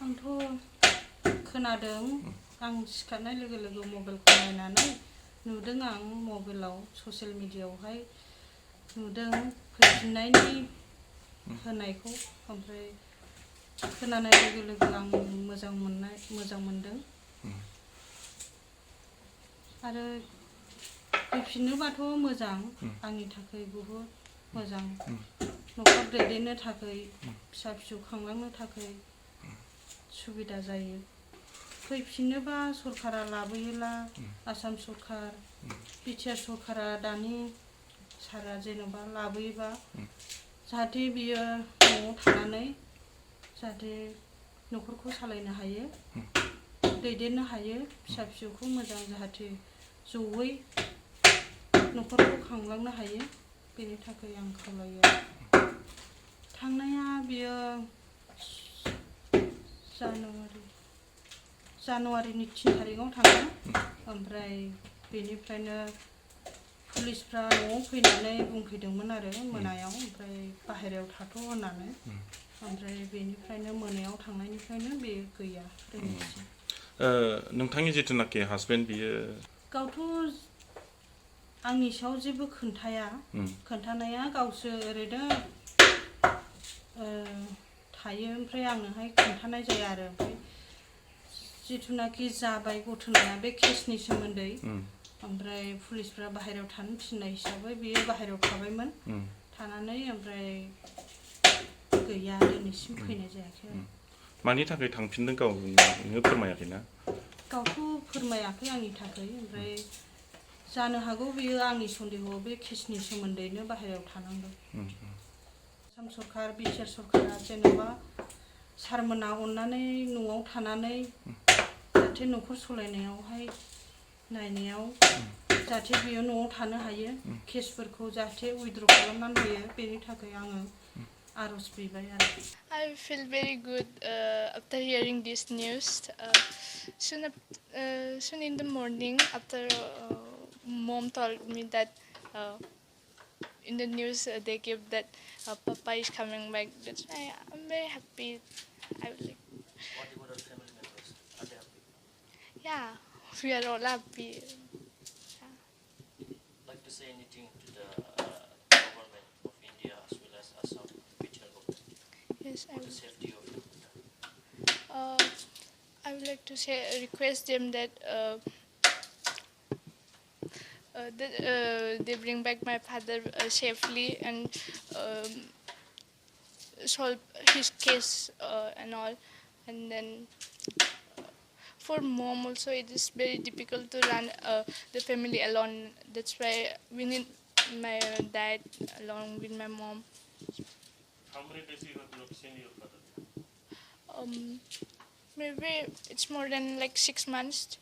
आंथ' खोनादों आं सिखारनाय लोगो लोगो मबाइलखौ नायनानै नुदों आं मबाइलाव ससियेल मिडियायावहाय नुदों फैफिननायनि होनायखौ ओमफ्राय खोनानाय लोगो लोगो आं मोजां मोनदों आरो फैफिनोबाथ' मोजां आंनि थाखाय बहुद मोजां न'खर दैदेननो थाखाय फिसा फिसौ खांलांनो थाखाय सुबिदा जायो फैफिनोबा सरकारा लाबोयोला आसाम सरकार बिटिआर सरकारा दानि सारा जेनेबा लाबोयोबा जाहाथे बियो न'आव थानानै जाहाथे न'खरखौ सालायनो हायो दैदेननो हायो फिसा फिसौखौ मोजां जाहाथे जयै न'खरखौ खांलांनो हायो बेनि थाखाय आं खावलायो थांनाया बियो जानुवारिनि 3 तारिखआव थांदों ओमफ्राय बेनिफ्रायनो पुलिसफ्रा न'आव फैनानै बुंफैदोंमोन आरो मोनायाव ओमफ्राय बाहेरायाव थाथ' होननानै ओमफ्राय बेनिफ्रायनो मोनायाव थांनायनिफ्रायनो बे गैया दिनैसिम नोंथांनि जिथुनाखि हासबेन्ड बियो गावथ' आंनि सायाव जेबो खोन्थानाया गावसो ओरैनो थायो ओमफ्राय आंनोहाय खोन्थानाय जाया आरो ओमफ्राय जिथुनाखि जाबाय घटनाया बे केसनि सोमोन्दै ओमफ्राय पुलिसफ्रा बाहेरायाव थानो थिननाय हिसाबै बियो बाहेरायाव थाबायमोन थानानै ओमफ्राय गैया दिनैसिम फैनाय जायाखै मानि थाखाय थांफिनदों गावनो फोरमायाखैना गावथ' फोरमायाखै आंनि थाखाय ओमफ्राय जानो हागौ बियो आंनि सन्देहआव बे केसनि सोमोन्दैनो बाहेरायाव थानांदों आसाम सरकार बिटिआर सरकारा जेनेबा सारमोना अननानै न'आव थानानै जाहाथे न'खर सलायनायावहाय नायनायाव जाहाथे बियो न'आव थानो हायो केसफोरखौ जाहाथे उइथड्र खालामनानै होयो बेनि थाखाय आङो आर'ज बिबाय आरो I feel very good after hearing this news. Soon in the morning, after mom told me that in the news they gave that Papa is coming back. That's why I'm very happy. I would like. What about our family members? Are they happy? Yeah, we are all happy. Like to say anything to the government of India as well as Assam, Bihar government, Yes, for the safety of them? I would like to say request them that they bring back my father safely and solve his case and all. And then for mom also it is very difficult to run the family alone. That's why we need my dad along with my mom. How many days you have not seen your father? Maybe it's more than like 6 months.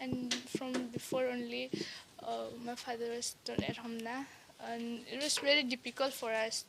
And from before only, my father was not at home now, and it was very difficult for us.